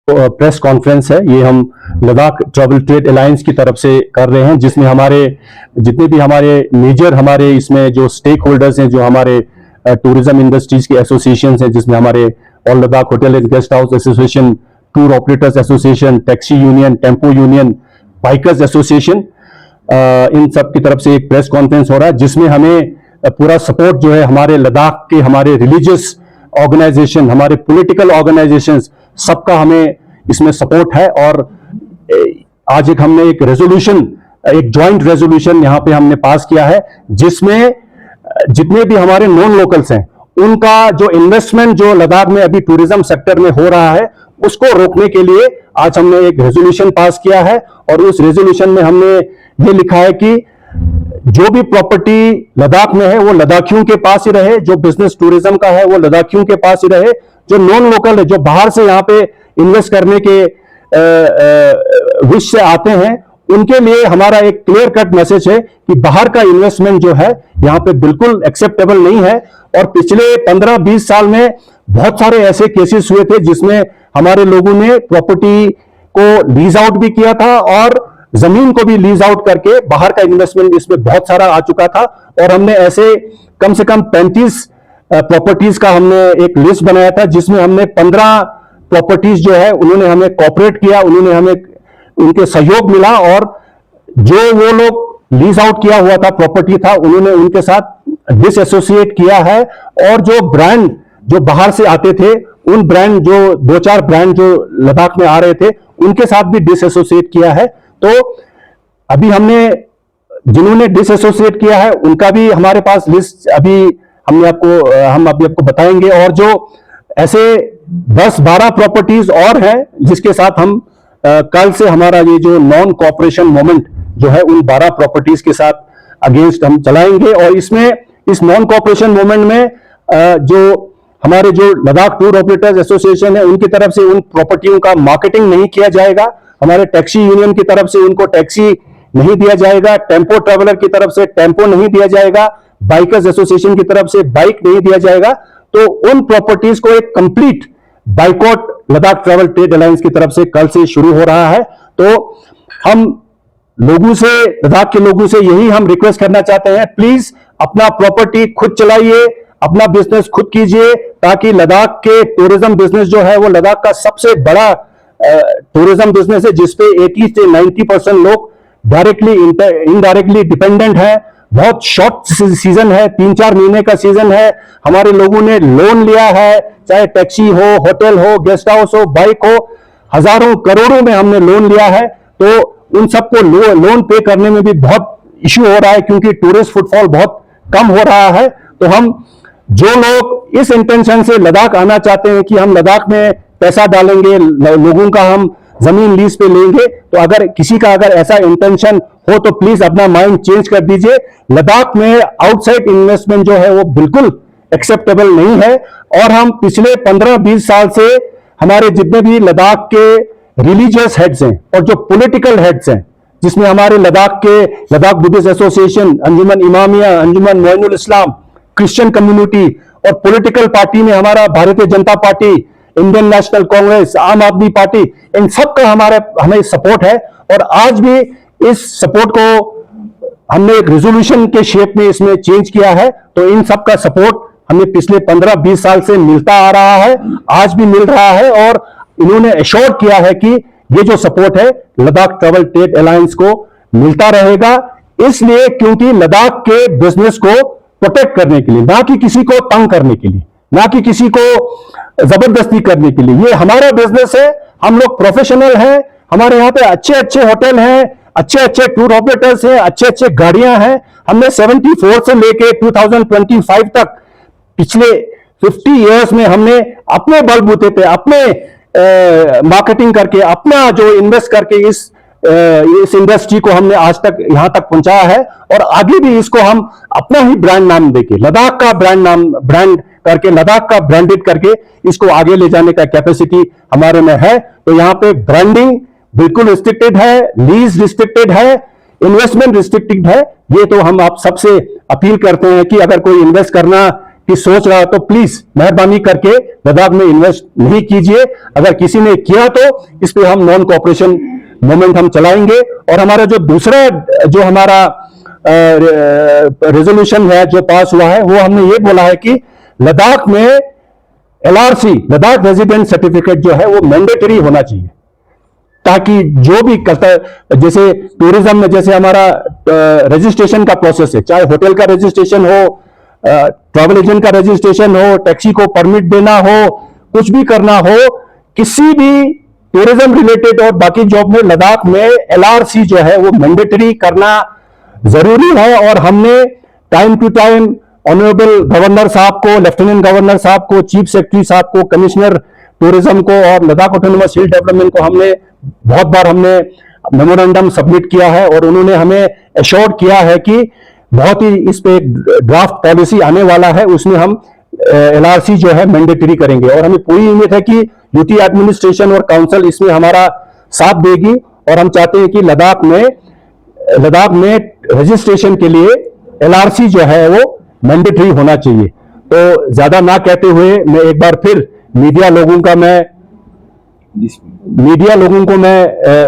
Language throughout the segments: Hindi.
प्रेस कॉन्फ्रेंस है, ये हम लद्दाख ट्रैवल ट्रेड अलायंस की तरफ से कर रहे हैं, जिसमें हमारे जितने भी हमारे मेजर हमारे इसमें जो स्टेक होल्डर्स हैं, जो हमारे टूरिज्म इंडस्ट्रीज के एसोसिएशन हैं, जिसमें हमारे all Ladakh hotel and guest house association, tour operators association, taxi union, tempo union, bikers association, इन सब की तरफ से एक प्रेस कॉन्फ्रेंस हो रहा है, जिसमें हमें पूरा सपोर्ट जो है हमारे लद्दाख के हमारे रिलीजियस ऑर्गेनाइजेशन, हमारे पॉलिटिकल ऑर्गेनाइजेशंस, सबका हमें इसमें सपोर्ट है। और आज हमने एक रेजोल्यूशन, एक ज्वाइंट रेजोल्यूशन यहाँ पे हमने पास किया है, जिसमें जितने भी हमारे नॉन लोकल्स हैं उनका जो इन्वेस्टमेंट जो लद्दाख में अभी टूरिज्म सेक्टर में हो रहा है उसको रोकने के लिए आज हमने एक रेजोल्यूशन पास किया है। और उस रेजोल्यूशन में हमने ये लिखा है कि जो भी प्रॉपर्टी लद्दाख में है वो लद्दाखियों के पास ही रहे, जो बिजनेस टूरिज्म का है वो लद्दाखियों के पास ही रहे, जो नॉन लोकल है, जो बाहर से यहाँ पे इन्वेस्ट करने के विश से आते हैं, उनके लिए हमारा एक क्लियर कट मैसेज है कि बाहर का इन्वेस्टमेंट जो है यहाँ पे बिल्कुल एक्सेप्टेबल नहीं है। और पिछले 15-20 साल में बहुत सारे ऐसे केसेस हुए थे जिसमें हमारे लोगों ने प्रॉपर्टी को लीज आउट भी किया था और जमीन को भी लीज आउट करके बाहर का इन्वेस्टमेंट इसमें बहुत सारा आ चुका था। और हमने ऐसे कम से कम 35 प्रॉपर्टीज का हमने एक लिस्ट बनाया था, जिसमें हमने 15 प्रॉपर्टीज जो है उन्होंने हमें कॉपरेट किया, उन्होंने हमें उनके सहयोग मिला, और जो वो लोग लीज आउट किया हुआ था प्रॉपर्टी था उन्होंने उनके साथ डिसएसोसिएट किया है। और जो ब्रांड जो बाहर से आते थे, उन ब्रांड जो 2-4 ब्रांड जो लद्दाख में आ रहे थे उनके साथ भी डिसएसोसिएट किया है। तो अभी हमने जिन्होंने डिसएसोसिएट किया है उनका भी हमारे पास लिस्ट अभी हम अभी आपको बताएंगे। और जो ऐसे 10-12 प्रॉपर्टीज और हैं जिसके साथ हम कल से हमारा ये जो नॉन कॉपरेशन मूवमेंट जो है उन 12 प्रॉपर्टीज के साथ अगेंस्ट हम चलाएंगे। और इसमें इस नॉन कॉपरेशन मूवमेंट में जो हमारे जो लद्दाख टूर ऑपरेटर्स एसोसिएशन है उनकी तरफ से उन प्रॉपर्टियों का मार्केटिंग नहीं किया जाएगा, हमारे टैक्सी यूनियन की तरफ से उनको टैक्सी नहीं दिया जाएगा, टेम्पो ट्रैवलर की तरफ से टेम्पो नहीं दिया जाएगा, बाइकर्स एसोसिएशन की तरफ से बाइक नहीं दिया जाएगा। तो उन प्रॉपर्टीज को एक complete boycott Ladakh travel trade alliance की तरफ से कल से शुरू हो रहा है। तो हम लोगों से, लद्दाख के लोगों से यही हम रिक्वेस्ट करना चाहते हैं, प्लीज अपना प्रॉपर्टी खुद चलाइए, अपना बिजनेस खुद कीजिए, ताकि लद्दाख के टूरिज्म बिजनेस जो है वो लद्दाख का सबसे बड़ा टूरिज्म बिजनेस है, जिसपे 80 से 90% लोग डायरेक्टली इनडायरेक्टली डिपेंडेंट है। बहुत शॉर्ट सीजन है, 3-4 महीने का सीजन है। हमारे लोगों ने लोन लिया है, चाहे टैक्सी हो, होटल हो, गेस्ट हाउस हो, बाइक हो, हजारों करोड़ों में हमने लोन लिया है। तो उन सबको लोन पे करने में भी बहुत इश्यू हो रहा है, क्योंकि टूरिस्ट फुटफॉल बहुत कम हो रहा है। तो हम जो लोग इस इंटेंशन से लद्दाख आना चाहते हैं कि हम लद्दाख में पैसा डालेंगे, लोगों का हम जमीन लीज पे लेंगे, तो अगर किसी का अगर ऐसा इंटेंशन हो तो प्लीज अपना माइंड चेंज कर दीजिए। लद्दाख में आउटसाइड इन्वेस्टमेंट जो है वो बिल्कुल एक्सेप्टेबल नहीं है। और हम पिछले 15-20 साल से हमारे जितने भी लद्दाख के रिलीजियस हेड्स हैं और जो पॉलिटिकल हेड्स हैं, जिसमें हमारे लद्दाख बुद्धिस्ट एसोसिएशन, अंजुमन इमामिया, अंजुमन मोइनुल इस्लाम, क्रिश्चियन कम्युनिटी, और पॉलिटिकल पार्टी में हमारा Bharatiya Janata party, Indian national Congress, आम आदमी पार्टी, इन सब का हमें सपोर्ट है। और आज भी इस सपोर्ट को हमने एक रेजोल्यूशन के शेप में इसमें चेंज किया है। तो इन सब का सपोर्ट हमें पिछले 15-20 साल से मिलता आ रहा है, आज भी मिल रहा है। और इन्होंने एश्योर किया है कि ये जो सपोर्ट है लद्दाख ट्रैवल ट्रेड अलायंस को मिलता रहेगा, इसलिए क्योंकि लद्दाख के बिजनेस को प्रोटेक्ट करने के लिए, ना कि किसी को तंग करने के लिए, ना कि किसी को जबरदस्ती करने के लिए। ये हमारा बिजनेस है, हम लोग प्रोफेशनल हैं, हमारे यहाँ पे अच्छे होटल हैं, अच्छे टूर ऑपरेटर्स हैं, अच्छे गाड़ियां हैं। हमने 74 से लेके 2025 तक पिछले 50 इयर्स में हमने अपने बलबूते पे, अपने मार्केटिंग करके, अपना जो इन्वेस्ट करके इस इंडस्ट्री को हमने आज तक यहां तक पहुंचाया है। और आगे भी इसको हम अपना ही ब्रांड नाम देके, लद्दाख का ब्रांड करके, लद्दाख का ब्रांडेड करके इसको आगे ले जाने का कैपेसिटी हमारे में है। तो यहाँ पे ब्रांडिंग बिल्कुल रिस्ट्रिक्टेड है, लीज रिस्ट्रिक्टेड है, इन्वेस्टमेंट रिस्ट्रिक्टेड है। ये तो हम आप सबसे अपील करते हैं कि अगर कोई इन्वेस्ट करना कि सोच रहा तो प्लीज मेहरबानी करके लद्दाख में इन्वेस्ट नहीं कीजिए। अगर किसी ने किया तो इस पे हम नॉन कोऑपरेशन मूवमेंट हम चलाएंगे। और हमारा जो दूसरा जो हमारा रेजोल्यूशन है जो पास हुआ है, वो हमने ये बोला है कि लद्दाख में LRC लद्दाख रेजिडेंट सर्टिफिकेट जो है वो मैंडेटरी होना चाहिए, ताकि जो भी करता है, जैसे टूरिज्म में जैसे हमारा रजिस्ट्रेशन का प्रोसेस है, चाहे होटल का रजिस्ट्रेशन हो, ट्रैवल एजेंट का रजिस्ट्रेशन हो, टैक्सी को परमिट देना हो, कुछ भी करना हो, किसी भी टूरिज्म रिलेटेड और बाकी जॉब में लद्दाख में LRC जो है वो मैंडेटरी करना जरूरी है। और हमने time to time honourable governor साहब को, लेफ्टिनेंट गवर्नर साहब को, चीफ सेक्रेटरी साहब को, कमिश्नर टूरिज्म को और लद्दाख ऑटोनोमस हिल डेवलपमेंट को हमने बहुत बार हमने मेमोरेंडम सबमिट किया है। और उन्होंने हमें एश्योर्ड किया है कि बहुत ही इस पे ड्राफ्ट पॉलिसी आने वाला है, उसमें हम LRC जो है मैंडेटरी करेंगे। और हमें पूरी उम्मीद है कि यूटी एडमिनिस्ट्रेशन और काउंसिल इसमें हमारा साथ देगी। और हम चाहते हैं कि लद्दाख में रजिस्ट्रेशन के लिए LRC जो है वो मैंडेटरी होना चाहिए। तो ज्यादा ना कहते हुए मैं एक बार फिर मीडिया लोगों को मैं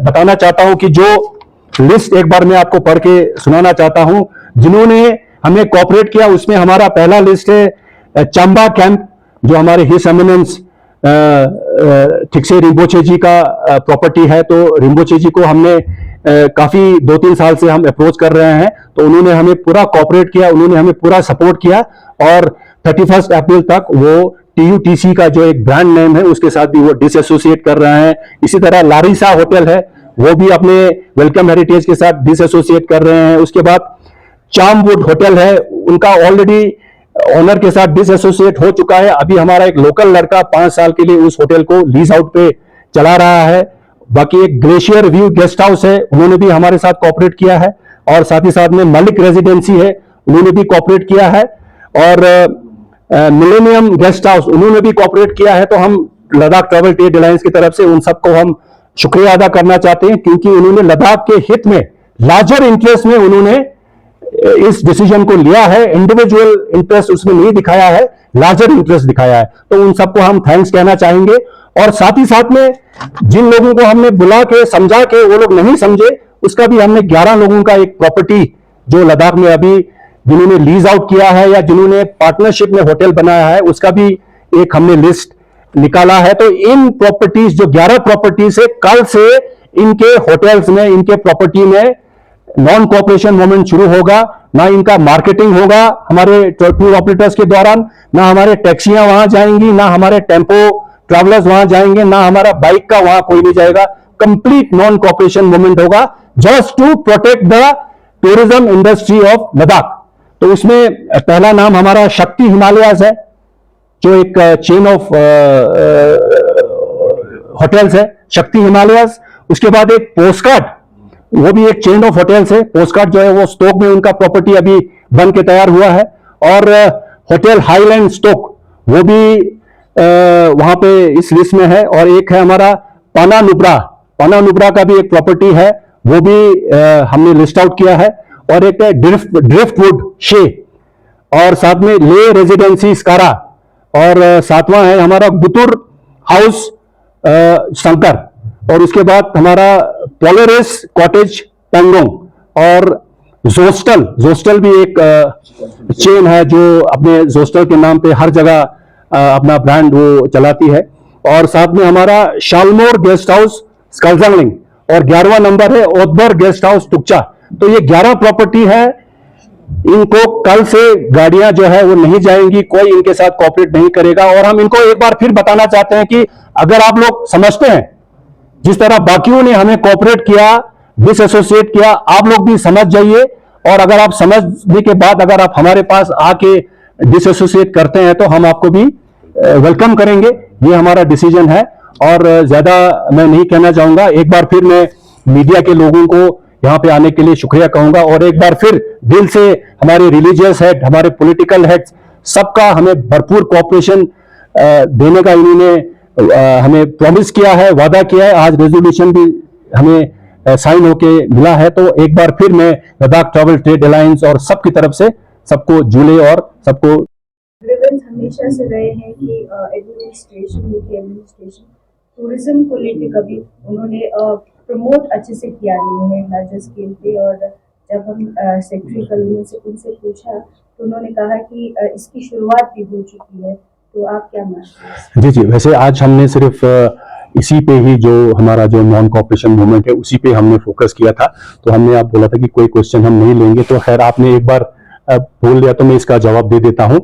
बताना चाहता हूं कि जो लिस्ट एक बार मैं आपको पढ़ के सुनाना चाहता हूं जिन्होंने हमें कोऑपरेट किया। उसमें हमारा पहला लिस्ट है चंबा कैंप, जो हमारे हिज एमिनेंस ठिकसे रिम्पोचे जी का प्रॉपर्टी है। तो रिम्पोचे जी को हमने काफी 2-3 साल से हम अप्रोच कर रहे हैं, तो उन्होंने हमें पूरा कोऑपरेट किया, उन्होंने हमें पूरा सपोर्ट किया। और 31 अप्रैल तक वो TUTC का जो एक ब्रांड नेम है उसके साथ भी वो डिसएसोसिएट कर रहे हैं। इसी तरह लारिसा होटल है, वो भी अपने वेलकम हेरिटेज के साथ डिसएसोसिएट कर रहे हैं। उसके बाद चामवुड होटल है, उनका ऑलरेडी ओनर के साथ डिसएसोसिएट हो चुका है। अभी हमारा एक लोकल लड़का 5 साल के लिए उस होटल को लीज आउट पे चला रहा है। बाकी एक ग्लेशियर व्यू गेस्ट हाउस है, उन्होंने भी हमारे साथ कोऑपरेट किया है। और साथ ही साथ में मलिक रेजिडेंसी है, उन्होंने भी कोऑपरेट किया है। और मिलेनियम गेस्ट हाउस, उन्होंने भी कोऑपरेट किया है। तो हम लद्दाख ट्रैवल ट्रेड अलायंस की तरफ से उन सबको हम शुक्रिया अदा करना चाहते हैं, क्योंकि उन्होंने लद्दाख के हित में लार्जर इंटरेस्ट में उन्होंने इस डिसीजन को लिया है। इंडिविजुअल इंटरेस्ट उसमें नहीं दिखाया है, लार्जर इंटरेस्ट दिखाया है। तो उन सबको हम थैंक्स कहना चाहेंगे। और साथ ही साथ में जिन लोगों को हमने बुला के समझा के वो लोग नहीं समझे, उसका भी हमने 11 लोगों का एक प्रॉपर्टी जो लद्दाख में अभी जिन्होंने लीज आउट किया है या जिन्होंने पार्टनरशिप में होटल बनाया है, उसका भी एक हमने लिस्ट निकाला है। तो इन प्रॉपर्टीज जो 11 प्रॉपर्टीज है, कल से इनके होटल्स में, इनके प्रॉपर्टी में नॉन कोऑपरेशन मूवमेंट शुरू होगा। ना इनका मार्केटिंग होगा हमारे टूर ऑपरेटर्स के दौरान, ना हमारे टैक्सियां वहां जाएंगी, ना हमारे टेम्पो ट्रैवलर्स वहां जाएंगे, ना हमारा बाइक का वहां कोई नहीं जाएगा। कंप्लीट नॉन कोऑपरेशन मूवमेंट होगा, just to protect the tourism industry of Ladakh. तो उसमें पहला नाम हमारा शक्ति हिमालयाज है, जो एक चेन ऑफ होटल्स है, शक्ति हिमालयाज। उसके बाद एक पोस्टकार्ड, वो भी एक चेन ऑफ होटल्स है। पोस्टकार्ड जो है वो स्टोक में उनका प्रॉपर्टी अभी बन के तैयार हुआ है। और होटल हाईलैंड स्टोक, वो भी वहां पे इस लिस्ट में है। और एक है हमारा पाना नुब्रा का भी एक प्रॉपर्टी है, वो भी हमने लिस्ट आउट किया है। और एक है ड्रिफ्टवुड शे, और साथ में ले रेजिडेंसी स्कारा, और सातवां है हमारा गुतुर हाउस शंकर। और उसके बाद हमारा पोलोरिस कॉटेज पेंगोंग, और जोस्टल भी एक चेन है जो अपने जोस्टल के नाम पे हर जगह अपना ब्रांड वो चलाती है। और साथ में हमारा शालमोर गेस्ट हाउस स्कलजंगलिंग, और 11वां नंबर है ओदबर गेस्ट हाउस टुकचा। तो ये 11 प्रॉपर्टी है, इनको कल से गाड़ियां जो है वो नहीं जाएंगी, कोई इनके साथ कोऑपरेट नहीं करेगा। और हम इनको एक बार फिर बताना चाहते हैं कि अगर आप लोग समझते हैं जिस तरह बाकियों ने हमें कोऑपरेट किया, डिसएसोसिएट किया, आप लोग भी समझ जाइए। और अगर आप समझने के बाद अगर आप हमारे पास आके डिसएसोसिएट करते हैं तो हम आपको भी वेलकम करेंगे। ये हमारा डिसीजन है। और ज्यादा मैं नहीं कहना चाहूंगा। एक बार फिर मैं मीडिया के लोगों को यहां पे आने के लिए शुक्रिया कहूंगा। और एक बार फिर दिल से हमारे रिलीजियस हेड, हमारे पॉलिटिकल हेड, सबका हमें भरपूर कोऑपरेशन देने का इन्होंने हमें प्रॉमिस किया है, वादा किया है। आज रेजोल्यूशन भी हमें साइन होके मिला है। तो एक बार फिर मैं लद्दाख ट्रैवल ट्रेड अलायंस और सबकी तरफ से सबको जुले और सबको हमेशा से रहे हैं कि एडमिनिस्ट्रेशन टूरिज्म को लेकर कभी उन्होंने प्रमोट अच्छे से किया नहीं है लार्जर स्केल पे। और जब हम सेक्रेटरी कल से उनसे पूछा तो उन्होंने कहा कि इसकी शुरुआत भी हो चुकी है। तो आप क्या मानते हैं? जी जी, वैसे आज हमने सिर्फ इसी पे ही जो हमारा जो नॉन कॉपरेशन मूवमेंट है उसी पे हमने फोकस किया था। तो हमने आप बोला था कि कोई क्वेश्चन हम नहीं लेंगे, तो खैर आपने एक बार बोल लिया तो मैं इसका जवाब दे देता हूं।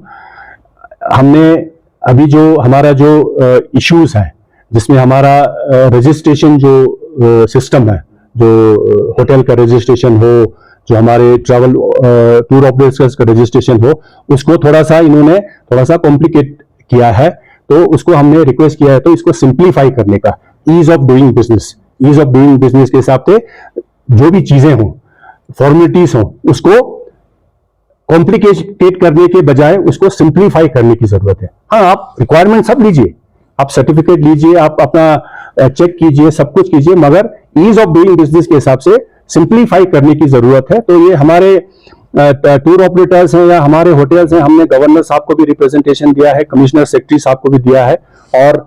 हमने अभी जो हमारा जो इश्यूज है जिसमें हमारा रजिस्ट्रेशन जो सिस्टम है, जो होटल का रजिस्ट्रेशन हो, जो हमारे ट्रैवल टूर ऑपरेटर्स का रजिस्ट्रेशन हो, उसको थोड़ा सा कॉम्प्लिकेट किया है। तो उसको हमने रिक्वेस्ट किया है तो इसको सिंप्लीफाई करने का, ईज ऑफ डूइंग बिजनेस के हिसाब से जो भी चीजें हों, फॉर्मेलिटीज हों, उसको कॉम्प्लिकेटेड करने के बजाय उसको सिंप्लीफाई करने की जरूरत है। हाँ, आप रिक्वायरमेंट सब लीजिए, आप सर्टिफिकेट लीजिए, आप अपना चेक कीजिए, सब कुछ कीजिए, मगर ईज ऑफ डूइंग बिजनेस के हिसाब से सिंप्लीफाई करने की जरूरत है। तो ये हमारे टूर ऑपरेटर्स हैं या हमारे होटल्स हैं, हमने गवर्नर साहब को भी रिप्रेजेंटेशन दिया है, कमिश्नर सेक्रेटरी साहब को भी दिया है और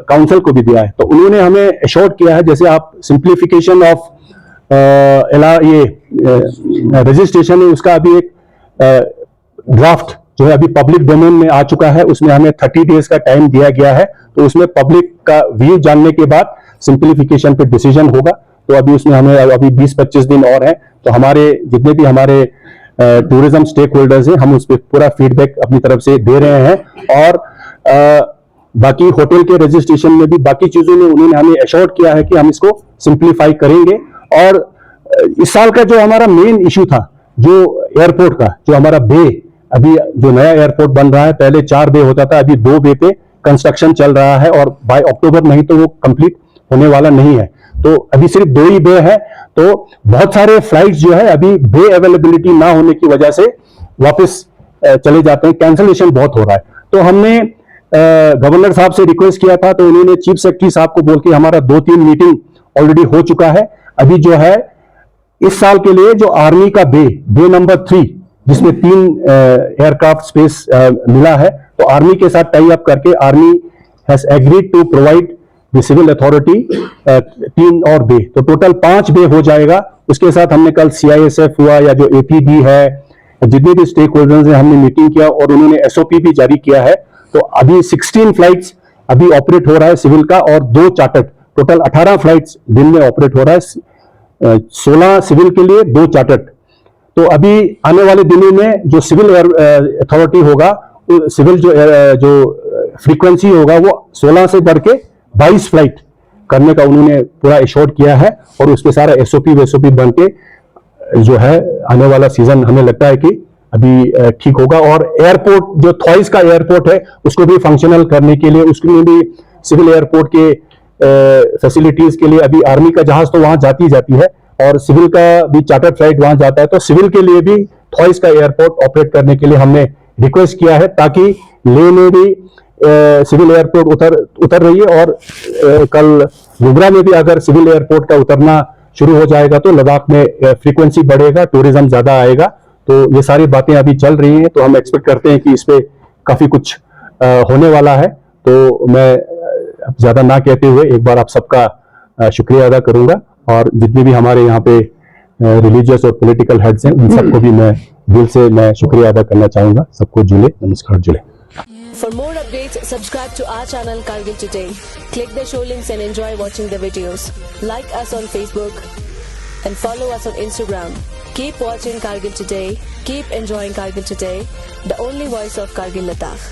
काउंसिल को भी दिया है। तो उन्होंने हमें एश्योर्ड किया है, जैसे आप सिंप्लीफिकेशन ऑफ रजिस्ट्रेशन है, उसका अभी एक ड्राफ्ट जो है अभी पब्लिक डोमेन में आ चुका है, उसमें हमें 30 डेज का टाइम दिया गया है। तो उसमें पब्लिक का व्यू जानने के बाद सिंप्लीफिकेशन पे डिसीजन होगा। तो अभी उसमें हमें अभी 20-25 दिन और है। तो हमारे जितने भी हमारे टूरिज्म स्टेक होल्डर्स हैं, हम उस पर पूरा फीडबैक अपनी तरफ से दे रहे हैं। और बाकी होटल के रजिस्ट्रेशन में भी बाकी चीजों में उन्होंने हमें एश्योर्ड किया है कि हम इसको सिंप्लीफाई करेंगे। और इस साल का जो हमारा मेन इश्यू था, जो एयरपोर्ट का, जो हमारा बे, अभी जो नया एयरपोर्ट बन रहा है, पहले 4 बे होता था, अभी 2 बे पे कंस्ट्रक्शन चल रहा है और बाय अक्टूबर नहीं तो वो कंप्लीट होने वाला नहीं है। तो अभी सिर्फ 2 ही बे है। तो बहुत सारे फ्लाइट्स जो है अभी बे अवेलेबिलिटी ना होने की वजह से वापस चले जाते हैं, कैंसिलेशन बहुत हो रहा है। तो हमने गवर्नर साहब से रिक्वेस्ट किया था, तो उन्होंने चीफ सेक्रेटरी साहब को बोल के हमारा 2-3 मीटिंग ऑलरेडी हो चुका है। अभी जो है इस साल के लिए जो आर्मी का बे नंबर 3, जिसमें 3 एयरक्राफ्ट स्पेस मिला है, तो आर्मी के साथ टाई अप करके army has agreed to provide the civil authority 3 और बे, तो टोटल 5 बे हो जाएगा। उसके साथ हमने कल CISF हुआ या जो APD है, जितने भी स्टेक होल्डर्स हैं, हमने मीटिंग किया और उन्होंने SOP भी जारी किया है। तो अभी 16 फ्लाइट्स अभी ऑपरेट हो रहा है सिविल का और 2 चार्टर्ड, टोटल 18 फ्लाइट्स दिन में ऑपरेट हो रहा है, 16 सिविल के लिए, 2 चार्टर्ड। तो अभी आने वाले दिनों में जो सिविल अथॉरिटी होगा, सिविल जो फ्रीक्वेंसी होगा वो 16 से बढ़ के 22 फ्लाइट करने का उन्होंने पूरा एश्योर्ड किया है। और उसके सारा SOP बन के जो है आने वाला सीजन हमें लगता है कि अभी ठीक होगा। और एयरपोर्ट जो थॉइस का एयरपोर्ट है उसको भी फंक्शनल करने के लिए, उसके भी सिविल एयरपोर्ट के फैसिलिटीज के लिए अभी आर्मी का जहाज तो वहां जाती है और सिविल का भी चार्टर फ्लाइट वहां जाता है। तो सिविल के लिए भी थॉइस का एयरपोर्ट ऑपरेट करने के लिए हमने रिक्वेस्ट किया है, ताकि लेह में भी सिविल एयरपोर्ट उतर रही है। और कल नुब्रा में भी अगर सिविल एयरपोर्ट का उतरना शुरू हो जाएगा तो लद्दाख में फ्रीक्वेंसी बढ़ेगा, टूरिज्म ज्यादा आएगा। तो ये सारी बातें अभी चल रही हैं, तो हम एक्सपेक्ट करते हैं कि इस पे काफी कुछ होने वाला है। तो मैं ज्यादा ना कहते हुए एक बार आप सबका शुक्रिया अदा करूंगा, और जितने भी हमारे यहाँ पे रिलीजियस और पॉलिटिकल हेड्स हैं उन सबको भी मैं दिल से शुक्रिया अदा करना चाहूंगा। सबको जुले नमस्कार, जुले। For more updates, subscribe to our channel Kargil Today. Click the show links and enjoy watching the videos. Like us on Facebook and follow us on Instagram. Keep watching Kargil Today. Keep enjoying Kargil Today, the only voice of Kargil Ladakh.